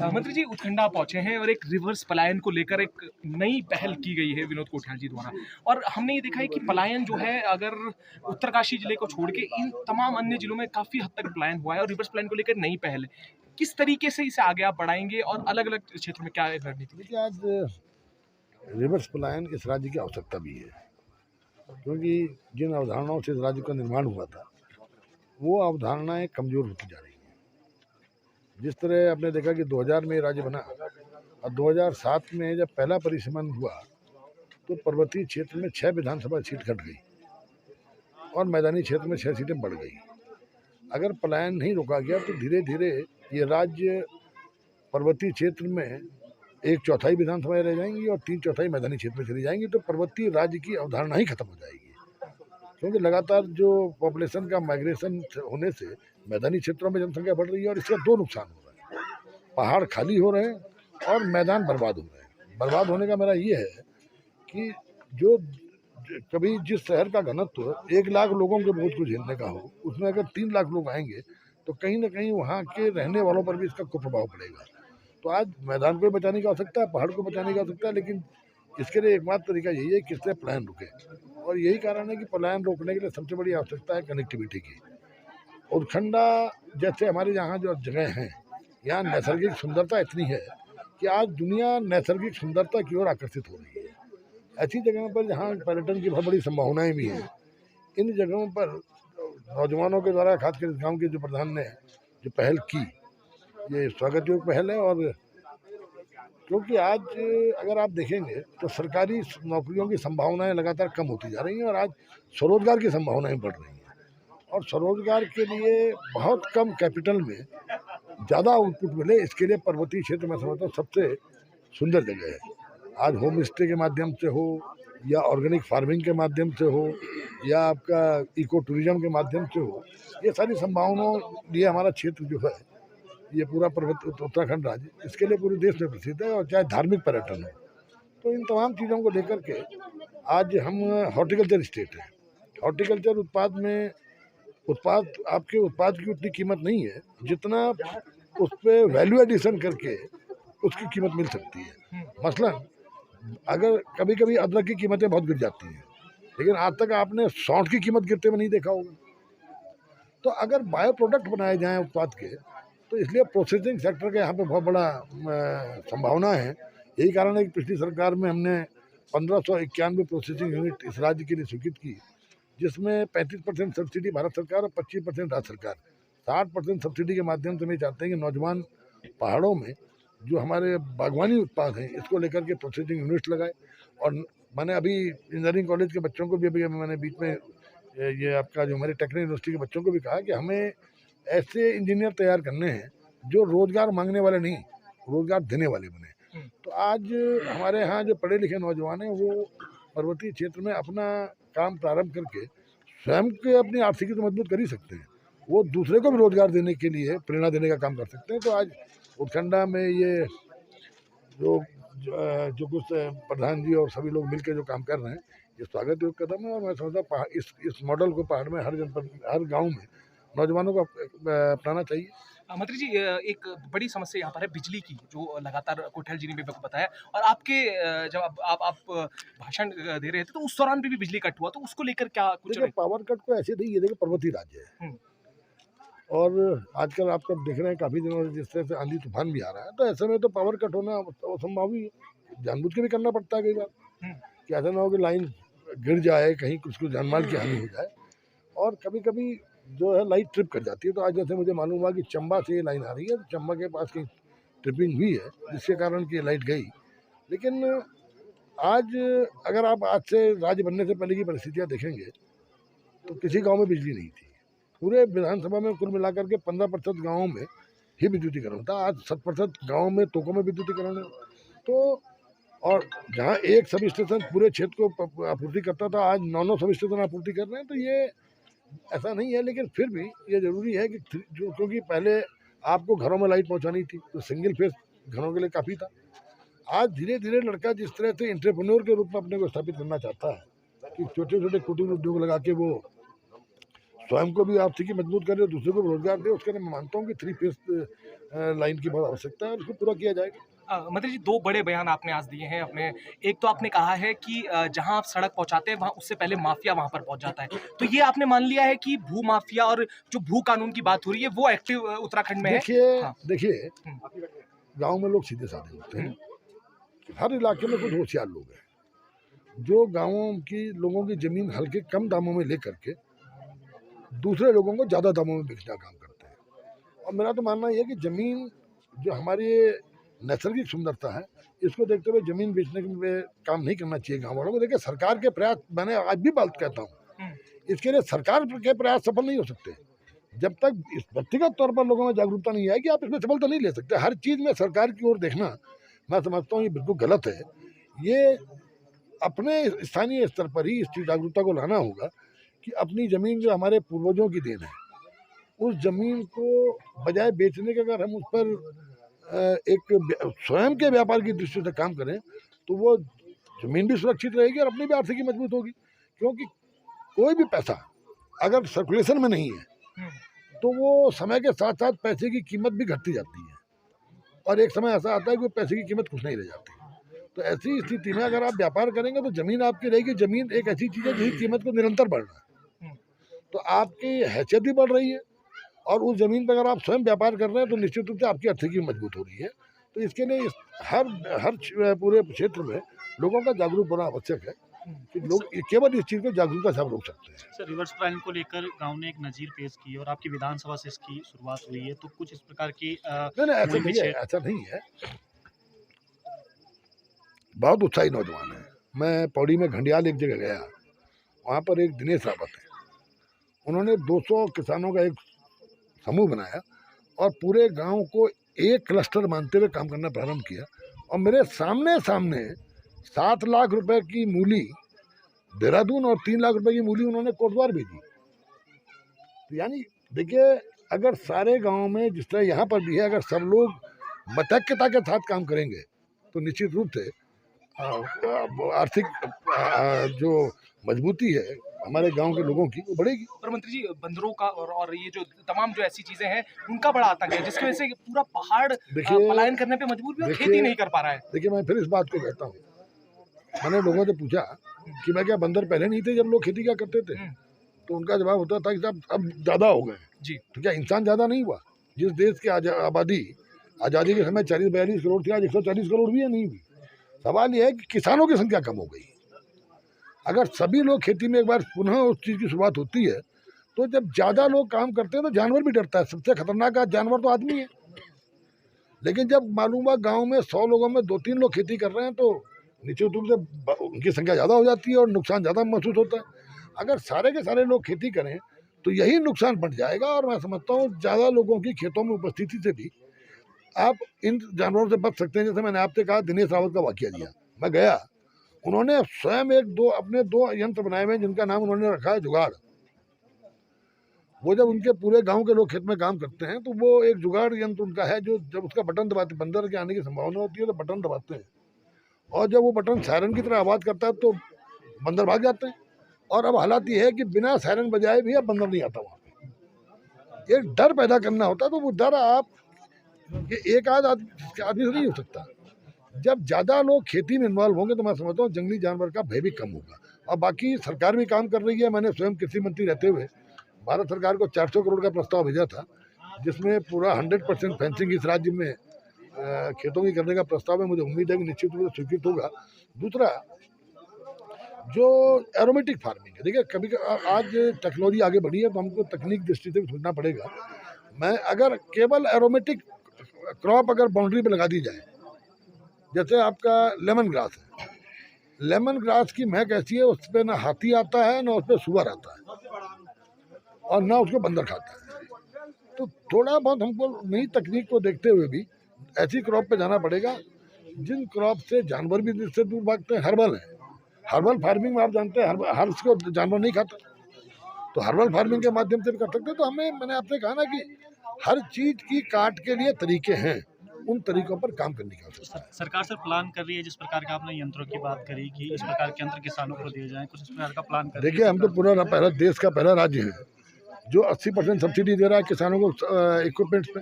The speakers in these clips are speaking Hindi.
मंत्री जी उत्तराखंड पहुंचे हैं और एक रिवर्स पलायन को लेकर एक नई पहल की गई है विनोद कोठाल जी द्वारा। और हमने ये देखा है कि पलायन जो है, अगर उत्तरकाशी जिले को छोड़ के इन तमाम अन्य जिलों में काफी हद तक पलायन हुआ है और रिवर्स पलायन को लेकर नई पहल है। किस तरीके से इसे आगे आप बढ़ाएंगे और अलग अलग क्षेत्रों में क्या रणनीति? देखिए, आज रिवर्स पलायन इस राज्य की आवश्यकता भी है, क्योंकि जिन अवधारणाओं से इस राज्य का निर्माण हुआ था वो अवधारणाएं कमजोर होती जा रही हैं। जिस तरह आपने देखा कि 2000 में राज्य बना और 2007 में जब पहला परिसीमन हुआ तो पर्वतीय क्षेत्र में 6 विधानसभा सीट घट गई और मैदानी क्षेत्र में 6 सीटें बढ़ गई। अगर पलायन नहीं रोका गया तो धीरे धीरे ये राज्य पर्वतीय क्षेत्र में 1/4 विधानसभाएं रह जाएंगी और 3/4 मैदानी क्षेत्र में चली जाएंगी, तो पर्वतीय राज्य की अवधारणा ही खत्म हो जाएगी। क्योंकि लगातार जो पॉपुलेशन का माइग्रेशन होने से मैदानी क्षेत्रों में जनसंख्या बढ़ रही है और इसका दो नुकसान हो रहा है। पहाड़ खाली हो रहे हैं और मैदान बर्बाद हो रहे हैं। बर्बाद होने का मेरा ये है कि जो कभी जिस शहर का घनत्व 1 लाख लोगों के बोझ को झेलने का हो, उसमें अगर 3 लाख लोग आएंगे तो कहीं ना कहीं वहाँ के रहने वालों पर भी इसका कुप्रभाव पड़ेगा। तो आज मैदान को बचाने की आवश्यकता है, पहाड़ को बचाने की आवश्यकता है, लेकिन इसके लिए एकमात्र तरीका यही है कि इससे पलायन रुके। और यही कारण है कि पलायन रोकने के लिए सबसे बड़ी आवश्यकता है कनेक्टिविटी की। उत्तराखंडा जैसे हमारे यहाँ जो जगह हैं, यहाँ नैसर्गिक सुंदरता इतनी है कि आज दुनिया नैसर्गिक सुंदरता की ओर आकर्षित हो रही है। ऐसी जगहों पर जहाँ पर्यटन की बहुत बड़ी संभावनाएं भी हैं, इन जगहों पर नौजवानों के द्वारा खासकर इस गाँव के जो प्रधान ने जो पहल की, ये स्वागत योग्य पहल है। और क्योंकि आज अगर आप देखेंगे तो सरकारी नौकरियों की संभावनाएं लगातार कम होती जा रही हैं और आज स्वरोजगार की संभावनाएं बढ़ रही हैं। और स्वरोजगार के लिए बहुत कम कैपिटल में ज़्यादा आउटपुट मिले, इसके लिए पर्वतीय क्षेत्र में समझता हूँ सबसे सुंदर जगह है। आज होम स्टे के माध्यम से हो या ऑर्गेनिक फार्मिंग के माध्यम से हो या आपका इको टूरिज्म के माध्यम से हो, ये सारी संभावनाओं लिए हमारा क्षेत्र जो है, ये पूरा उत्तराखंड राज्य इसके लिए पूरे देश में प्रसिद्ध है। और चाहे धार्मिक पर्यटन हो, तो इन तमाम चीज़ों को लेकर के आज हम हॉर्टिकल्चर स्टेट है। हॉर्टिकल्चर आपके उत्पाद की उतनी कीमत नहीं है जितना उस पर वैल्यू एडिशन करके उसकी कीमत मिल सकती है। मसलन अगर कभी कभी अदरक की कीमतें बहुत गिर जाती हैं, लेकिन आज तक आपने सौंठ की कीमत गिरते हुए नहीं देखा होगा। तो अगर बायो प्रोडक्ट बनाए जाएँ उत्पाद के, तो इसलिए प्रोसेसिंग सेक्टर का यहाँ पे बहुत बड़ा संभावना है। यही कारण है कि पिछली सरकार में हमने 1591 प्रोसेसिंग यूनिट इस राज्य के लिए स्वीकृत की, जिसमें 35% सब्सिडी भारत सरकार और 25% राज्य सरकार। 60% सब्सिडी के माध्यम से हम चाहते हैं कि नौजवान पहाड़ों में जो हमारे बागवानी उत्पाद हैं इसको लेकर के प्रोसेसिंग यूनिट्स लगाए। और मैंने अभी इंजीनियरिंग कॉलेज के बच्चों को भी अभी मैंने बीच में ये आपका जो हमारे टेक्निकल यूनिवर्सिटी के बच्चों को भी कहा कि हमें ऐसे इंजीनियर तैयार करने हैं जो रोजगार मांगने वाले नहीं, रोजगार देने वाले बने। तो आज हमारे यहाँ जो पढ़े लिखे नौजवान हैं वो पर्वतीय क्षेत्र में अपना काम प्रारंभ करके स्वयं के अपनी आर्थिकी तो मजबूत कर ही सकते हैं, वो दूसरे को भी रोजगार देने के लिए प्रेरणा देने का काम कर सकते हैं। तो आज उत्तराखंड में ये जो कुछ प्रधान जी और सभी लोग मिलकर जो काम कर रहे हैं, ये स्वागत योग्य कदम है। और मैं समझता हूँ इस मॉडल को पहाड़ में हर जनपद, हर गाँव में नौजवानों को अपनाना चाहिए। मंत्री जी, एक बड़ी समस्या यहाँ पर है बिजली की, जो लगातार कोठाल जी ने भी बताया। और आपके जब आप भाषण दे रहे थे तो उस दौरान भी बिजली कट हुआ, तो उसको लेकर क्या कुछ? पावर कट को ऐसे नहीं, ये देखो पर्वतीय राज्य है और आजकल आप सब देख रहे हैं काफी दिनों से जिस तरह से आंधी तूफान भी आ रहा है, तो ऐसे में तो पावर कट होना असंभव ही है। जानबूझ के भी करना पड़ता है कई बार कि ऐसा ना हो कि लाइन गिर जाए, कहीं कुछ जानमाल की हानि हो जाए। और कभी कभी जो है लाइट ट्रिप कर जाती है। तो आज जैसे मुझे मालूम हुआ कि चंबा से ये लाइन आ रही है, तो चंबा के पास कहीं ट्रिपिंग हुई है जिसके कारण की लाइट गई। लेकिन आज अगर आप आज से राज्य बनने से पहले की परिस्थितियाँ देखेंगे तो किसी गांव में बिजली नहीं थी। पूरे विधानसभा में कुल मिलाकर के 15% गाँवों में ही विद्युतीकरण था। आज 7% गाँव में तोकों में विद्युतीकरण है। तो और जहाँ एक सब स्टेशन पूरे क्षेत्र को आपूर्ति करता था, आज 9 सब स्टेशन आपूर्ति कर रहे हैं। तो ये ऐसा नहीं है, लेकिन फिर भी ये जरूरी है कि क्योंकि पहले आपको घरों में लाइट पहुंचानी थी तो सिंगल फेस घरों के लिए काफ़ी था। आज धीरे धीरे लड़का जिस तरह से एंटरप्रेन्योर के रूप में अपने को स्थापित करना चाहता है कि छोटे छोटे कुटीर उद्योग लगा के वो स्वयं को भी आर्थिकी मजबूत करें, दूसरे को भी रोजगार दे, उसके लिए मैं मानता हूँ कि 3 फेज लाइन की बहुत आवश्यकता है और उसको पूरा किया जाएगा। मंत्री जी, 2 बड़े बयान आपने आज दिए हैं अपने। एक तो आपने कहा है कि जहाँ आप सड़क पहुँचाते हैं, वहाँ उससे पहले माफिया वहाँ पर पहुँच जाता है। तो ये आपने मान लिया है कि भू माफिया और जो भू कानून की बात हो रही है, वो एक्टिव उत्तराखंड में है? हाँ। देखिए, हुँ, गाँव में लोग सीधे-साधे होते हुँ, हैं। हर इलाके में कुछ होशियार लोग हैं, जो गाँवों की लोगों की ज़मीन हल्के कम दामों में लेकर के दूसरे लोगों को ज़्यादा दामों में बेचने का काम करते हैं। और मेरा तो मानना ये है कि ज़मीन जो हमारी नैसर्गिक सुंदरता है, इसको देखते हुए ज़मीन बेचने में काम नहीं करना चाहिए गाँव वालों को। देखिए, सरकार के प्रयास, मैंने आज भी बात कहता हूँ, हुँ, इसके लिए सरकार के प्रयास सफल नहीं हो सकते। जब तक इस व्यक्तिगत तौर पर लोगों में जागरूकता नहीं आएगी, आप इसमें सफलता नहीं ले सकते। हर चीज़ में सरकार की ओर देखना, मैं समझता हूँ ये बिल्कुल गलत है। ये अपने स्थानीय स्तर पर ही इस चीज़ जागरूकता को लाना होगा कि अपनी ज़मीन जो हमारे पूर्वजों की देन है, उस ज़मीन को बजाय बेचने के अगर हम उस पर स्वयं के व्यापार की दृष्टि से काम करें, तो वो ज़मीन भी सुरक्षित रहेगी और अपनी भी आर्थिकी मजबूत होगी। क्योंकि कोई भी पैसा अगर सर्कुलेशन में नहीं है, हुँ। तो वो समय के साथ साथ पैसे की कीमत भी घटती जाती है और एक समय ऐसा आता है कि पैसे की कीमत कुछ नहीं रह जाती। तो ऐसी स्थिति में अगर आप व्यापार करेंगे तो ज़मीन आपकी रहेगी। ज़मीन एक ऐसी चीज़ है जिसकी कीमत को निरंतर बढ़ना है, हुँ। तो आपकी हैसियत भी बढ़ रही है और उस ज़मीन पर अगर आप स्वयं व्यापार कर रहे हैं तो निश्चित रूप से आपकी आर्थिकी मजबूत हो रही है। तो इसके लिए हर हर पूरे क्षेत्र में लोगों का जागरूक होना आवश्यक है कि लोग केवल इस चीज़ को जागरूकता से हम रोक सकते हैं। सर, रिवर्स प्लान को लेकर गांव ने एक नज़ीर पेश की और आपकी विधानसभा से इसकी शुरुआत हुई है, तो कुछ इस प्रकार की नहीं नहीं, ऐसा मूल नहीं है, विषय। ऐसा नहीं है। बहुत उत्साही नौजवान है। मैं पौड़ी में घंडियाल एक जगह गया, वहाँ पर एक दिनेश रावत है, उन्होंने 200 किसानों का एक समूह बनाया और पूरे गांव को एक क्लस्टर मानते हुए काम करना प्रारंभ किया और मेरे सामने सामने 7 लाख रुपए की मूली देहरादून और 3 लाख रुपए की मूली उन्होंने कोटद्वार भेजी। तो यानी देखिए, अगर सारे गांव में जिस तरह यहाँ पर भी है, अगर सब लोग मतैक्यता के साथ काम करेंगे तो निश्चित रूप से आर्थिक जो मजबूती है हमारे गांव के लोगों की, वो बढ़ेगी। पर मंत्री जी, बंदरों का और ये जो तमाम जो ऐसी चीजें हैं, उनका बड़ा आतंक है, जिसकी वजह से पूरा पहाड़ देखिए पलायन करने पे मजबूर भी और खेती नहीं कर पा रहा है। देखिए, मैं फिर इस बात को कहता हूँ, मैंने लोगों से पूछा कि मैं क्या बंदर पहले नहीं थे जब लोग खेती क्या करते थे, तो उनका जवाब होता था कि साहब अब ज़्यादा हो गए जी। तो क्या इंसान ज़्यादा नहीं हुआ? जिस देश की आबादी आज़ादी के समय 40-42 करोड़ थी, आज 140 करोड़ भी है, नहीं हुई। सवाल यह है कि किसानों की संख्या कम हो गई। अगर सभी लोग खेती में एक बार पुनः उस चीज़ की शुरुआत होती है, तो जब ज़्यादा लोग काम करते हैं तो जानवर भी डरता है। सबसे खतरनाक जानवर तो आदमी है। लेकिन जब मालूम हुआ गाँव में 100 लोगों में 2-3 लोग खेती कर रहे हैं, तो निश्चित रूप से उनकी संख्या ज़्यादा हो जाती है और नुकसान ज़्यादा महसूस होता है। अगर सारे के सारे लोग खेती करें तो यही नुकसान बढ़ जाएगा और मैं समझता हूँ ज़्यादा लोगों की खेतों में उपस्थिति से भी आप इन जानवरों से बच सकते हैं। जैसे मैंने आपसे कहा, दिनेश रावत का वाकया दिया, मैं गया, उन्होंने स्वयं अपने 2 यंत्र बनाए हुए हैं जिनका नाम उन्होंने रखा है जुगाड़। वो जब उनके पूरे गांव के लोग खेत में काम करते हैं तो वो एक जुगाड़ यंत्र उनका है, जो जब उसका बटन दबाते, बंदर के आने की संभावना होती है तो बटन दबाते हैं और जब वो बटन सायरन की तरह आवाज़ करता है तो बंदर भाग जाते हैं। और अब हालात ये है कि बिना सायरन बजाए भी अब बंदर नहीं आता वहाँ पे। एक डर पैदा करना होता है, तो वो डर आप एक आध आदमी से नहीं हो सकता। जब ज़्यादा लोग खेती में इन्वॉल्व होंगे तो मैं समझता हूँ जंगली जानवर का भय भी कम होगा। और बाकी सरकार भी काम कर रही है। मैंने स्वयं कृषि मंत्री रहते हुए भारत सरकार को 400 करोड़ का प्रस्ताव भेजा था, जिसमें पूरा 100% फेंसिंग इस राज्य में खेतों की करने का प्रस्ताव है। मुझे उम्मीद है कि निश्चित रूप से स्वीकृत होगा। दूसरा, जो एरोमेटिक फार्मिंग है, देखिए कभी आज टेक्नोलॉजी आगे बढ़ी है तो हमको तकनीक दृष्टि से भी सोचना पड़ेगा। मैं अगर केवल एरोमेटिक क्रॉप अगर बाउंड्री पे लगा दी जाए, जैसे आपका लेमन ग्रास है, लेमन ग्रास की महक ऐसी है, उस पर ना हाथी आता है ना उस पर सुअर आता है और ना उसको बंदर खाता है। तो थोड़ा बहुत हमको नई तकनीक को देखते हुए भी ऐसी क्रॉप पे जाना पड़ेगा जिन क्रॉप से जानवर भी इससे दूर भागते हैं। हर्बल है, हर्बल फार्मिंग में आप जानते हैं हर्ब्स को जानवर नहीं खाता, तो हर्बल फार्मिंग के माध्यम से भी कर सकते हैं। तो मैंने आपसे कहा ना कि हर चीज की काट के लिए तरीके हैं, उन तरीकों पर काम करने की आवश्यकता है। सरकार सर प्लान कर रही है, जिस प्रकार का आपने यंत्रों की बात करी कि इस प्रकार के यंत्र किसानों को दिए जाएं, कुछ इस प्रकार का प्लान कर रही है देखिए, हम तो पूरा पहला देश का पहला राज्य है जो 80% सब्सिडी दे रहा है किसानों को इक्विपमेंट्स पे,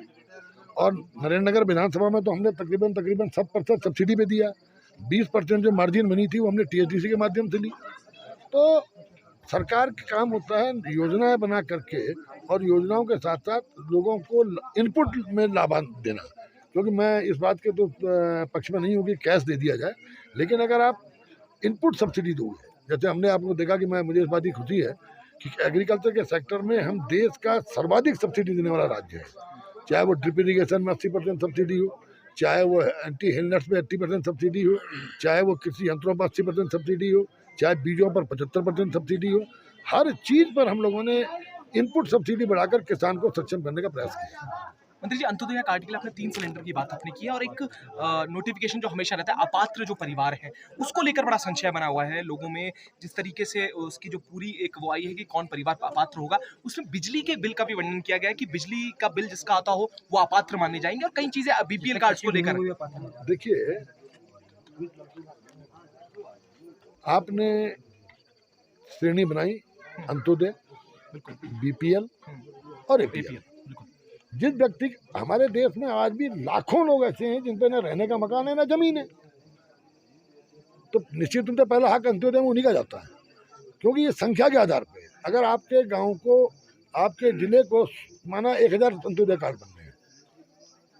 और नरेंद्र नगर विधानसभा में तो हमने तकरीबन 100% सब्सिडी पे दिया। 20% जो मार्जिन बनी थी वो हमने TSDC के माध्यम से ली। तो सरकार का काम होता है योजनाएं बना करके और योजनाओं के साथ साथ लोगों को इनपुट में लाभांश देना, क्योंकि मैं इस बात के तो पक्ष में नहीं हूँ कि कैश दे दिया जाए, लेकिन अगर आप इनपुट सब्सिडी दोगे, जैसे हमने आपको देखा कि मुझे इस बात की खुशी है कि एग्रीकल्चर के सेक्टर में हम देश का सर्वाधिक सब्सिडी देने वाला राज्य है। चाहे वो ड्रिप इरीगेशन में 80% सब्सिडी हो, चाहे वो एंटी हिलनेट्स में 80% सब्सिडी हो, चाहे वो कृषि यंत्रों पर 80% सब्सिडी हो, चाहे बीजों पर 75% सब्सिडी हो, हर चीज़ पर हम लोगों ने इनपुट सब्सिडी बढ़ाकर किसान को सक्षम करने का प्रयास किया। मंत्री जी, अंत्योदय कार्ड के लिए आपने 3 सिलेंडर की बात आपने की है, और एक नोटिफिकेशन जो हमेशा रहता है अपात्र जो परिवार है उसको लेकर बड़ा संशय बना हुआ है लोगों में, जिस तरीके से उसकी जो पूरी एक वो आई है कि कौन परिवार अपात्र होगा। उसमें बिजली के बिल का भी वर्णन किया गया है कि बिजली का बिल जिसका आता हो वो अपात्र माने जाएंगे, और कई चीजें BPL कार्ड्स को लेकर। देखिए, आपने श्रेणी बनाई अंत्योदय, BPL और APL। जिस व्यक्ति, हमारे देश में आज भी लाखों लोग ऐसे हैं जिन पर न रहने का मकान है न जमीन है, तो निश्चित रूप से पहला हक अंत्योदय में उन्हीं का जाता है, क्योंकि ये संख्या के आधार पे अगर आपके गांव को, आपके जिले को माना 1000 अंत्योदय कार्ड बनने हैं,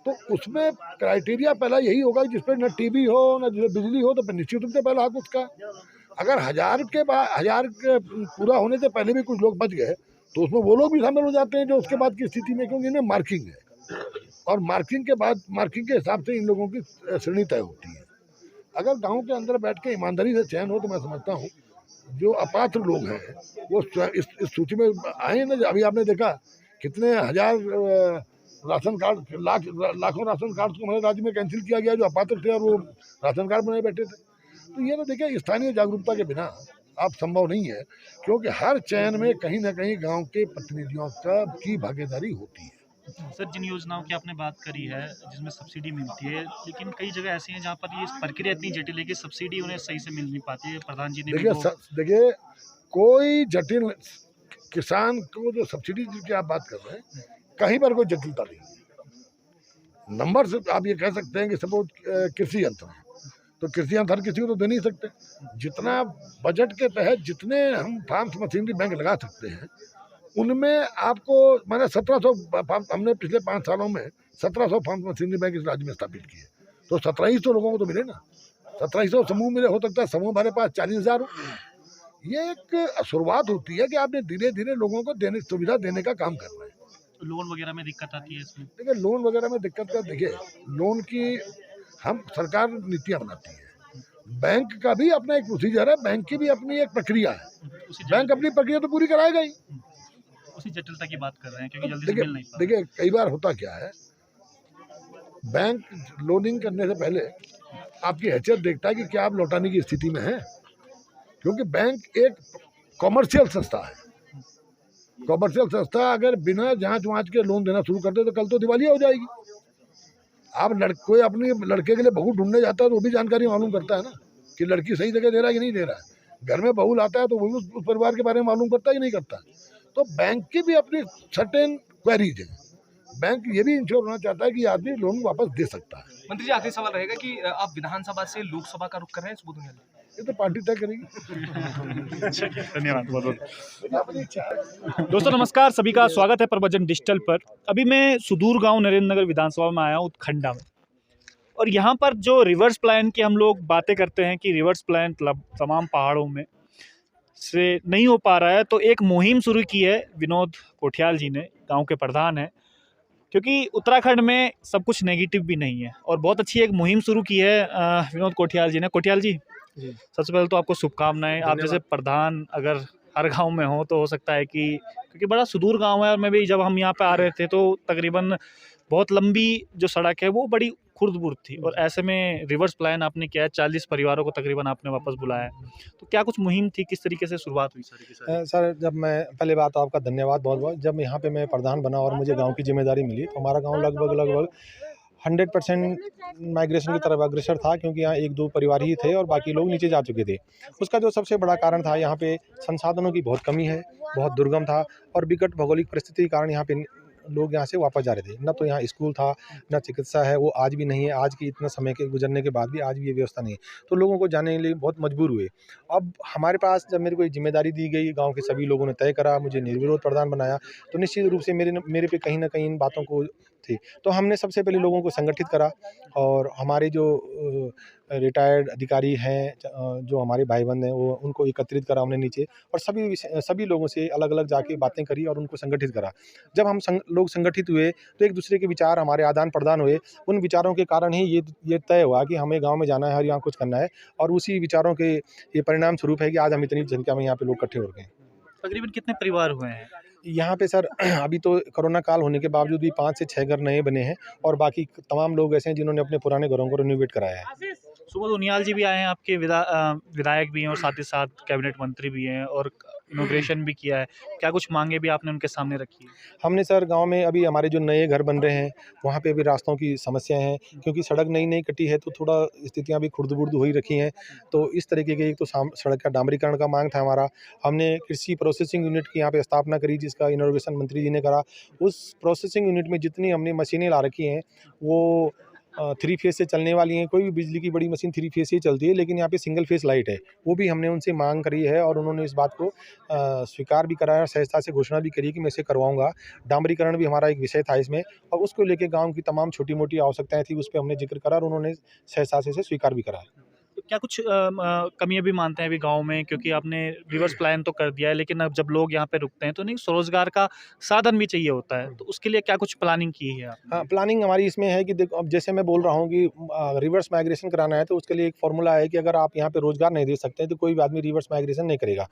तो उसमें क्राइटेरिया पहला यही होगा जिस पर न टीवी हो न बिजली हो, तो फिर निश्चित रूप से पहला हक उसका। अगर 1000 के पूरा होने से पहले भी कुछ लोग बच गए तो उसमें वो लोग भी शामिल हो जाते हैं जो उसके बाद की स्थिति में, क्योंकि इनमें मार्किंग है और मार्किंग के बाद मार्किंग के हिसाब से इन लोगों की श्रेणी तय होती है। अगर गांव के अंदर बैठ के ईमानदारी से चयन हो तो मैं समझता हूँ जो अपात्र लोग हैं वो इस सूची में आए ना। अभी आपने देखा कितने हजार राशन कार्ड, लाखों राशन कार्ड को हमारे राज्य में कैंसिल किया गया जो अपात्र थे और वो राशन कार्ड बनाए बैठे थे। तो ये तो देखिए स्थानीय जागरूकता के बिना आप संभव नहीं है, क्योंकि हर चयन में कहीं ना कहीं गांव के प्रतिनिधियों की भागीदारी होती है। सर, जिन योजनाओं की आपने बात करी है जिसमें सब्सिडी मिलती है, लेकिन कई जगह ऐसी हैं जहाँ पर ये प्रक्रिया इतनी जटिल है कि सब्सिडी उन्हें सही से मिल नहीं पाती है। प्रधान जी ने देखिए कोई जटिल, किसान को जो सब्सिडी की आप बात कर रहे हैं कहीं पर कोई जटिलता नहीं है। नंबर से आप ये कह सकते हैं कि सपोज कृषि यंत्र, तो कृषि यंत्र हर किसी को तो दे नहीं सकते। जितना बजट के तहत जितने हम फार्म्स मशीनरी बैंक लगा सकते हैं उनमें आपको मैंने 1700 हमने पिछले 5 सालों में 1700 फार्म्स मशीनरी बैंक इस राज्य में स्थापित किए, तो 1700 लोगों को तो मिले ना। 1700 समूह मिले, हो सकता है समूह हमारे पास 40,000 हो। ये एक शुरुआत होती है कि आपने धीरे धीरे लोगों को सुविधा देने का काम कर रहे हैं। लोन वगैरह में दिक्कत आती है इसमें? देखिए लोन वगैरह में दिक्कत का, देखिए लोन की हम सरकार नीतियाँ बनाती है, बैंक का भी अपना एक प्रोसीजर है, बैंक की भी अपनी एक प्रक्रिया है, बैंक अपनी प्रक्रिया तो पूरी कराएगा ही। उसी जटिलता की बात कर रहे हैं क्योंकि जल्दी से मिल नहीं पाता। देखिए कई बार होता क्या है, बैंक लोनिंग करने से पहले आपकी हैसियत देखता है कि क्या आप लौटाने की स्थिति में हैं, क्योंकि बैंक एक कॉमर्शियल संस्था है। कॉमर्शियल संस्था अगर बिना जांच वाँच के लोन देना शुरू करते तो कल तो दिवालिया हो जाएगी। आप कोई अपने लड़के के लिए बहू ढूंढने जाता है तो वो भी जानकारी मालूम करता है ना कि लड़की सही जगह दे रहा है कि नहीं दे रहा है। घर में बहू लाता है तो वो भी उस परिवार के बारे में मालूम करता है कि नहीं करता। तो बैंक की भी अपनी सर्टेन क्वेरीज है, बैंक ये भी इंश्योर होना चाहता है कि आदमी लोन वापस दे सकता है। मंत्री जी, आखिरी सवाल रहेगा कि आप विधानसभा से लोकसभा का रुख कर रहे हैं सुबह दुनिया, ये तो पार्टी तय करेगी। धन्यवाद बहुत बहुत। दोस्तों नमस्कार, सभी का स्वागत है प्रवचन डिजिटल पर। अभी मैं सुदूर गांव नरेंद्र नगर विधानसभा में आया हूँ, खंडा में, और यहाँ पर जो रिवर्स प्लान की हम लोग बातें करते हैं कि रिवर्स प्लान तमाम पहाड़ों में से नहीं हो पा रहा है, तो एक मुहिम शुरू की है विनोद कोठियाल जी ने, गाँव के प्रधान हैं, क्योंकि उत्तराखंड में सब कुछ नेगेटिव भी नहीं है, और बहुत अच्छी एक मुहिम शुरू की है विनोद कोठियाल जी ने। कोठियाल जी, सबसे पहले तो आपको शुभकामनाएं। आप जैसे प्रधान अगर हर गांव में हो तो हो सकता है कि, क्योंकि बड़ा सुदूर गांव है, और मैं भी जब हम यहाँ पे आ रहे थे तो तकरीबन बहुत लंबी जो सड़क है वो बड़ी खुर्द-बुर्द थी, और ऐसे में रिवर्स प्लान आपने किया है, 40 परिवारों को तकरीबन आपने वापस बुलाया है, तो क्या कुछ मुहिम थी, किस तरीके से शुरुआत हुई सारी की सारी? सर, जब मैं पहले बात आपका धन्यवाद बहुत बहुत। जब यहाँ पे मैं प्रधान बना और मुझे गांव की जिम्मेदारी मिली तो हमारा गांव लगभग 100% माइग्रेशन की तरफ अग्रसर था, क्योंकि यहाँ 1-2 परिवार ही थे और बाकी लोग नीचे जा चुके थे। उसका जो सबसे बड़ा कारण था, यहाँ पे संसाधनों की बहुत कमी है, बहुत दुर्गम था और विकट भौगोलिक परिस्थिति के कारण यहाँ पे लोग यहाँ से वापस जा रहे थे। ना तो यहाँ स्कूल था, ना चिकित्सा है, वो आज भी नहीं है। आज के इतना समय के गुजरने के बाद भी आज भी ये व्यवस्था नहीं है, तो लोगों को जाने के लिए बहुत मजबूर हुए। अब हमारे पास जब मेरे को ये जिम्मेदारी दी गई, गाँव के सभी लोगों ने तय करा, मुझे निर्विरोध प्रधान बनाया, तो निश्चित रूप से मेरे पे कहीं न कहीं इन बातों को थी। तो हमने सबसे पहले लोगों को संगठित करा और हमारे जो रिटायर्ड अधिकारी हैं, जो हमारे भाई-बंध हैं, वो उनको एकत्रित करा हमने नीचे और सभी लोगों से अलग-अलग जाके बातें करी और उनको संगठित करा। जब हम लोग संगठित हुए, तो एक-दूसरे के विचार हमारे आदान-प्रदान हुए। उन विचारों के कारण ही ये तय हुआ कि हमें गाँव में जाना है और यहाँ कुछ करना है और उसी विचारों के ये परिणाम स्वरूप है कि आज हम इतनी संख्या में यहाँ पे लोग इकट्ठे हो गए हैं। तकरीबन कितने परिवार हुए हैं? यहाँ पे सर अभी तो कोरोना काल होने के बावजूद भी 5 से 6 घर नए बने हैं और बाकी तमाम लोग ऐसे हैं जिन्होंने अपने पुराने घरों को रिनोवेट कराया है। सुबोध उनियाल जी भी आए हैं, आपके विधायक भी हैं और साथ ही साथ कैबिनेट मंत्री भी हैं और इनॉग्रेशन भी किया है। क्या कुछ मांगे भी आपने उनके सामने रखी है? हमने सर गाँव में अभी हमारे जो नए घर बन रहे हैं, वहाँ पे भी रास्तों की समस्याएँ हैं, क्योंकि सड़क नई-नई कटी है, तो थोड़ा स्थितियाँ भी खुर्द-बुर्द हो ही रखी हैं। तो इस तरीके के एक तो सड़क का डामरीकरण का मांग था हमारा। हमने कृषि प्रोसेसिंग यूनिट की यहाँ पे स्थापना करी, जिसका इनॉग्रेशन मंत्री जी ने करा। उस प्रोसेसिंग यूनिट में जितनी हमने मशीनें ला रखी हैं, वो 3 फेज़ से चलने वाली हैं। कोई भी बिजली की बड़ी मशीन 3 फेज़ से ही चलती है, लेकिन यहाँ पे सिंगल फेज़ लाइट है। वो भी हमने उनसे माँग करी है और उन्होंने इस बात को स्वीकार भी करा है और सहजता से घोषणा भी करी कि मैं इसे करवाऊँगा। डामरीकरण भी हमारा एक विषय था इसमें और उसको लेके गाँव की तमाम छोटी-मोटी आवश्यकताएँ थी, उस पे हमने ज़िक्र करा और उन्होंने सहजता से इसे स्वीकार भी करा है। तो क्या कुछ कमियाँ भी मानते हैं अभी गाँव में? क्योंकि आपने रिवर्स प्लान तो कर दिया है, लेकिन अब जब लोग यहाँ पे रुकते हैं तो नहीं स्वरोज़गार का साधन भी चाहिए होता है, तो उसके लिए क्या कुछ प्लानिंग की है आपने? हाँ, प्लानिंग हमारी इसमें है कि देखो, अब जैसे मैं बोल रहा हूँ कि रिवर्स माइग्रेशन कराना है, तो उसके लिए एक फ़ॉर्मूला है कि अगर आप यहाँ पे रोज़गार नहीं दे सकते हैं, तो कोई भी आदमी रिवर्स माइग्रेशन नहीं करेगा।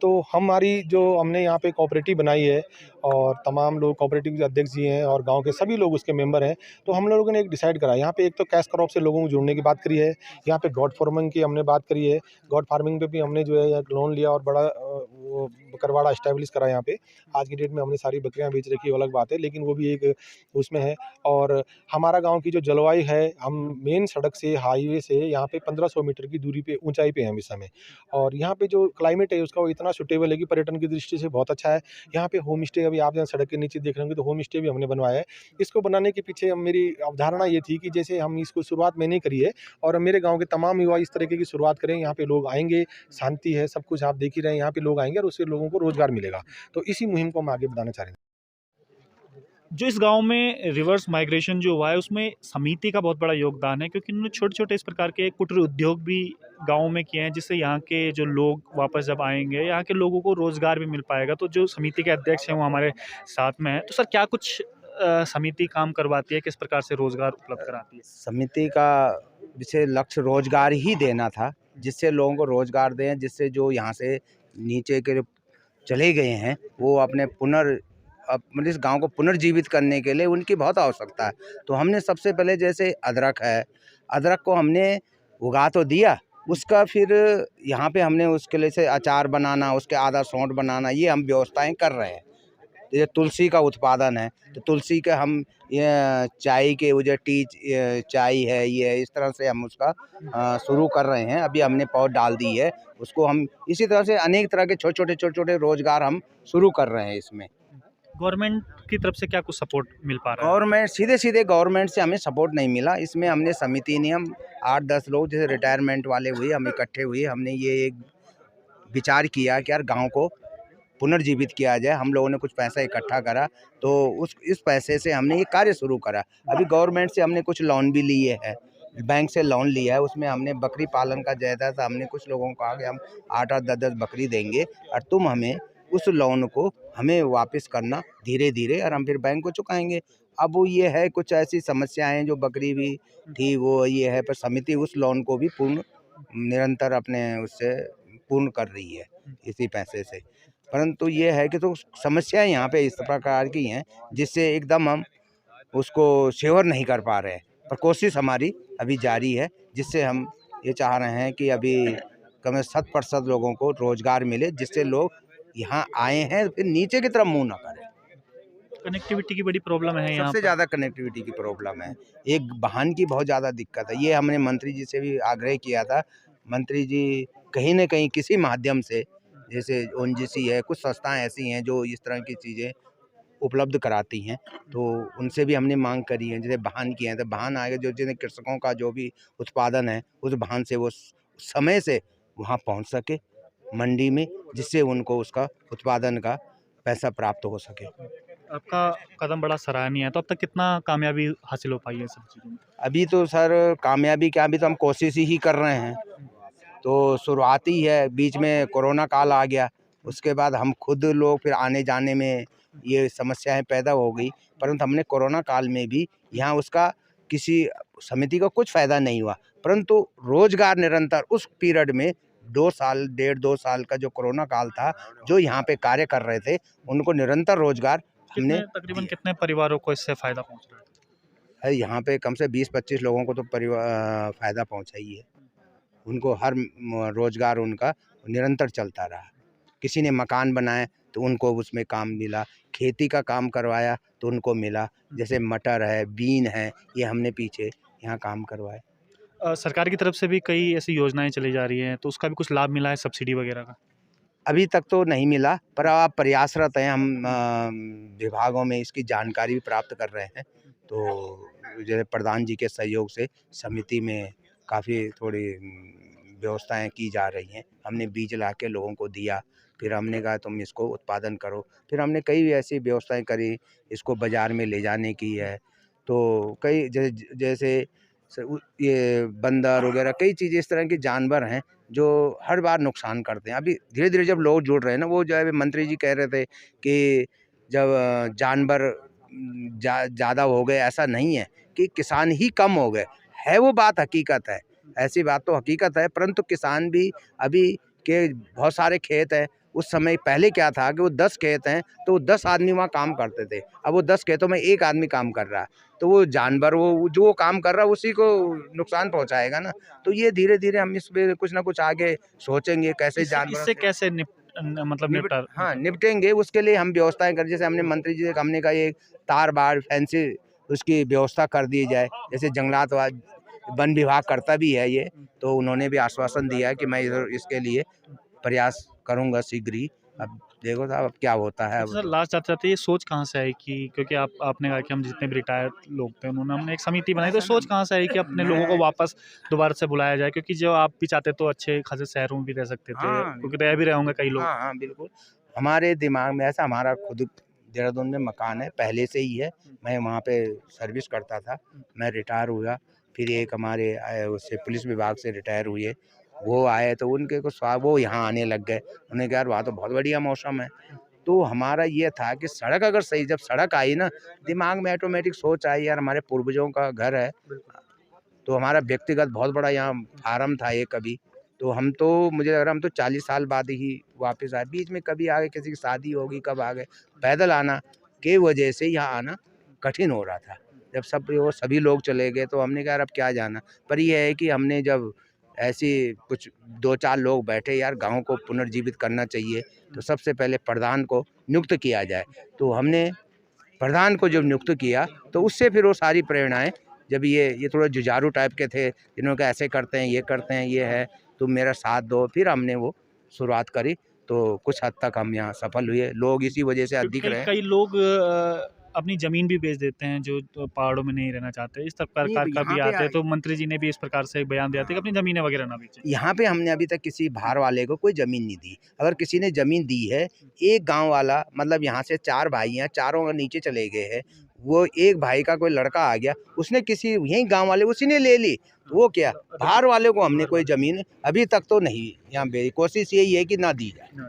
तो हमारी जो हमने यहाँ पे कोऑपरेटिव बनाई है और तमाम लोग कोऑपरेटिव के अध्यक्ष जी हैं और गाँव के सभी लोग उसके मेंबर हैं। तो हम लोगों ने एक डिसाइड करा, यहाँ पे एक तो कैश क्रॉप से लोगों को जोड़ने की बात करी है, यहाँ पे गॉट फार्मिंग की हमने बात करी है। गॉट फार्मिंग पे भी हमने जो है एक लोन लिया और बड़ा वो बकरवाड़ा एस्टैब्लिश करा यहाँ पे। आज की डेट में हमने सारी बकरियाँ बेच रखी है, वो अलग बात है, लेकिन वो भी एक उसमें है। और हमारा गाँव की जो जलवायु है, हम मेन सड़क से, हाईवे से यहाँ पे 1500 मीटर की दूरी पे, ऊँचाई पे हैं हम इस समय। और यहाँ पे जो क्लाइमेट है उसका वो इतना सूटेबल है कि पर्यटन की दृष्टि से बहुत अच्छा है। यहाँ पे होम स्टे, अभी आप यहाँ सड़क के नीचे देख रहे होंगे, तो होम स्टे भी हमने बनवाया है। इसको बनाने के पीछे मेरी अवधारणा ये थी कि जैसे हम इसको शुरुआत मैंने करी है और मेरे गाँव के तमाम युवा इस तरीके की शुरुआत करें। यहाँ पे लोग आएँगे, शांति है, सब कुछ आप देख ही रहे हैं, यहाँ पे लोग आएँगे और उससे लोगों को रोज़गार मिलेगा। तो इसी मुहिम को हम आगे बढ़ाना चाह रहे हैं। जो इस गाँव में रिवर्स माइग्रेशन जो हुआ है, उसमें समिति का बहुत बड़ा योगदान है, क्योंकि उन्होंने छोटे-छोटे इस प्रकार के कुटीर उद्योग भी गाँव में किए हैं, जिससे यहाँ के जो लोग वापस जब आएँगे, यहाँ के लोगों को रोज़गार भी मिल पाएगा। तो जो समिति के अध्यक्ष हैं, वो हमारे साथ में हैं। तो सर, क्या कुछ समिति काम करवाती है? किस प्रकार से रोज़गार उपलब्ध कराती है? समिति का विषय लक्ष्य रोजगार ही देना था, जिससे लोगों को रोजगार दें, जिससे जो यहाँ से नीचे के चले गए हैं वो अपने मतलब इस गांव को पुनर्जीवित करने के लिए उनकी बहुत आवश्यकता है। तो हमने सबसे पहले जैसे अदरक है, अदरक को हमने उगा तो दिया, उसका फिर यहाँ पे हमने उसके लिए से अचार बनाना, उसके आधा सौंठ बनाना, ये हम व्यवस्थाएं कर रहे हैं। ये तुलसी का उत्पादन है, तो तुलसी के हम ये चाय के वो जो चाय है, ये इस तरह से हम उसका शुरू कर रहे हैं। अभी हमने पौध डाल दी है, उसको हम इसी तरह से अनेक तरह के छोटे-छोटे रोजगार हम शुरू कर रहे हैं इसमें। गवर्नमेंट की तरफ से क्या कुछ सपोर्ट मिल पा रहा है? गवर्नमेंट सीधे गवर्नमेंट से हमें सपोर्ट नहीं मिला। इसमें हमने समिति ने हम 8-10 लोग जैसे रिटायरमेंट वाले हुए, हम इकट्ठे हुए, हमने ये एक विचार किया कि यार गाँव को पुनर्जीवित किया जाए। हम लोगों ने कुछ पैसा इकट्ठा करा, तो इस पैसे से हमने ये कार्य शुरू करा। अभी गवर्नमेंट से हमने कुछ लोन भी लिए है, बैंक से लोन लिया है, उसमें हमने बकरी पालन का जायज़ा था। हमने कुछ लोगों को कहा कि हम 8-8, 10-10 बकरी देंगे और तुम हमें उस लोन को हमें वापस करना धीरे-धीरे, और हम फिर बैंक को चुकाएंगे। अब वो ये है, कुछ ऐसी समस्याएं जो बकरी भी थी वो ये है, पर समिति उस लोन को भी निरंतर अपने उससे पूर्ण कर रही है इसी पैसे से। परंतु ये है कि तो समस्याएं यहाँ पे इस प्रकार की हैं जिससे एकदम हम उसको सेवर नहीं कर पा रहे हैं, पर कोशिश हमारी अभी जारी है, जिससे हम ये चाह रहे हैं कि अभी कम 100% लोगों को रोजगार मिले, जिससे लोग यहाँ आए हैं फिर नीचे की तरफ मुँह न करें। कनेक्टिविटी की बड़ी प्रॉब्लम है यहाँ सबसे पर। ज़्यादा कनेक्टिविटी की प्रॉब्लम है, एक वाहन की बहुत ज़्यादा दिक्कत है। ये हमने मंत्री जी से भी आग्रह किया था, मंत्री जी कहीं न कहीं किसी माध्यम से, जैसे ओएनजीसी है, कुछ संस्थाएँ ऐसी हैं जो इस तरह की चीज़ें उपलब्ध कराती हैं, तो उनसे भी हमने माँग करी है। जैसे वाहन की है, तो वाहन आएगा जो जिन्हें कृषकों का जो भी उत्पादन है, उस वाहन से वो समय से वहाँ पहुँच सके मंडी में, जिससे उनको उसका उत्पादन का पैसा प्राप्त हो सके। आपका कदम बड़ा सराहनीय है, तो अब तक कितना कामयाबी हासिल हो पाई है सब चीज़ों में? अभी तो सर कामयाबी क्या, अभी तो हम कोशिश ही कर रहे हैं। तो शुरुआती है, बीच में कोरोना काल आ गया, उसके बाद हम खुद लोग फिर आने जाने में ये समस्याएं पैदा हो गई, परंतु हमने कोरोना काल में भी यहाँ उसका किसी समिति का कुछ फ़ायदा नहीं हुआ, परंतु रोजगार निरंतर उस पीरियड में 2 साल, डेढ़ 2 साल का जो कोरोना काल था, जो यहाँ पे कार्य कर रहे थे, उनको निरंतर रोजगार हमने तकरीबन कितने परिवारों को इससे फ़ायदा पहुँच रहा है? यहाँ पे कम से 20-25 लोगों को तो फ़ायदा पहुँचा ही है। उनको हर रोजगार उनका निरंतर चलता रहा। किसी ने मकान बनाए तो उनको उसमें काम मिला, खेती का काम करवाया तो उनको मिला, जैसे मटर है, बीन है, ये हमने पीछे यहाँ काम करवाए। सरकार की तरफ से भी कई ऐसी योजनाएं चली जा रही हैं, तो उसका भी कुछ लाभ मिला है, सब्सिडी वगैरह का? अभी तक तो नहीं मिला, पर आप प्रयासरत हैं, हम विभागों में इसकी जानकारी भी प्राप्त कर रहे हैं। तो जैसे प्रधान जी के सहयोग से समिति में काफ़ी थोड़ी व्यवस्थाएं की जा रही हैं। हमने बीज ला के लोगों को दिया, फिर हमने कहा तुम इसको उत्पादन करो, फिर हमने कई ऐसी व्यवस्थाएं करी, इसको बाज़ार में ले जाने की है। तो कई जैसे ये बंदर वगैरह कई चीज़ें इस तरह के जानवर हैं जो हर बार नुकसान करते हैं। अभी धीरे-धीरे जब लोग जुड़ रहे हैं ना, वो जो है मंत्री जी कह रहे थे कि जब जानवर ज़्यादा हो गए, ऐसा नहीं है कि किसान ही कम हो गए, है वो बात हकीकत है, ऐसी बात तो हकीकत है, परंतु किसान भी अभी के बहुत सारे खेत हैं। उस समय पहले क्या था कि वो 10 खेत हैं तो 10 आदमी वहाँ काम करते थे, अब वो 10 खेतों में 1 आदमी काम कर रहा है, तो वो जानवर वो जो काम कर रहा है उसी को नुकसान पहुँचाएगा ना। तो ये धीरे-धीरे हम इस पे कुछ ना कुछ आगे सोचेंगे कैसे जानवरों इससे से कैसे निपटा? हाँ, निपटेंगे, उसके लिए हम व्यवस्थाएँ करें। जैसे हमने मंत्री जी से हमने कहा ये तार-बाड़ फैंसी उसकी व्यवस्था कर दी जाए, जैसे जंगलात वन विभाग करता भी है ये, तो उन्होंने भी आश्वासन दिया है कि मैं इधर इसके लिए प्रयास करूँगा शीघ्र ही। अब देखो साहब अब क्या होता है। सर लास्ट जाते-जाते ये सोच कहाँ से आई कि क्योंकि आपने कहा कि हम जितने भी रिटायर्ड लोग थे उन्होंने हमने एक समिति बनाई, तो सोच कहाँ से आई कि अपने लोगों को वापस दोबारा से बुलाया जाए? क्योंकि जो आप भी चाहते तो अच्छे खासे शहरों में भी रह सकते थे, हाँ, क्योंकि रह भी रहे होंगे कई लोग। हाँ, हाँ, बिल्कुल। हमारे दिमाग में ऐसा हमारा खुद देहरादून में मकान है, पहले से ही है। मैं वहाँ पे सर्विस करता था, मैं रिटायर हुआ, फिर एक हमारे उससे पुलिस विभाग से रिटायर हुए, वो आए तो उनके को वो यहाँ आने लग गए। उन्होंने कहा यार वहाँ तो बहुत बढ़िया मौसम है। तो हमारा ये था कि सड़क अगर सही, जब सड़क आई ना, दिमाग में ऑटोमेटिक सोच आई यार हमारे पूर्वजों का घर है, तो हमारा व्यक्तिगत बहुत बड़ा यहाँ फार्म था एक अभी, तो हम तो मुझे लग रहा है हम तो 40 साल बाद ही वापस आए। बीच में कभी आ गए, किसी की शादी होगी, कब आ गए। पैदल आना के वजह से यहाँ आना कठिन हो रहा था। जब सभी लोग चले गए तो हमने कहा यार अब क्या जाना। पर ये है कि हमने जब ऐसी कुछ 2-4 लोग बैठे यार गाँव को पुनर्जीवित करना चाहिए, तो सबसे पहले प्रधान को नियुक्त किया जाए। तो हमने प्रधान को जब नियुक्त किया तो उससे फिर वो सारी प्रेरणाएँ, जब ये थोड़ा जुझारू टाइप के थे, जिन्होंने कहा ऐसे करते हैं, ये करते हैं, ये है, तुम मेरा साथ दो, फिर हमने वो शुरुआत करी, तो कुछ हद तक हम यहाँ सफल हुए। लोग इसी वजह से अधिक रहे। कई लोग अपनी ज़मीन भी बेच देते हैं जो पहाड़ों में नहीं रहना चाहते, इस प्रकार नहीं, का यहाँ भी पे आते हैं, तो मंत्री जी ने भी इस प्रकार से एक बयान दिया था कि अपनी ज़मीनें वगैरह ना बेचें। यहाँ पे हमने अभी तक किसी बाहर वाले को कोई ज़मीन नहीं दी। अगर किसी ने ज़मीन दी है, एक गाँव वाला, मतलब यहाँ से 4 भाई हैं, चारों अगर नीचे चले गए हैं, वो एक भाई का कोई लड़का आ गया, उसने किसी यहीं गाँव वाले उसी ने ले ली, तो वो क्या, बाहर वाले को हमने कोई ज़मीन अभी तक तो नहीं यहाँ कोशिश यही है कि ना दी जाए।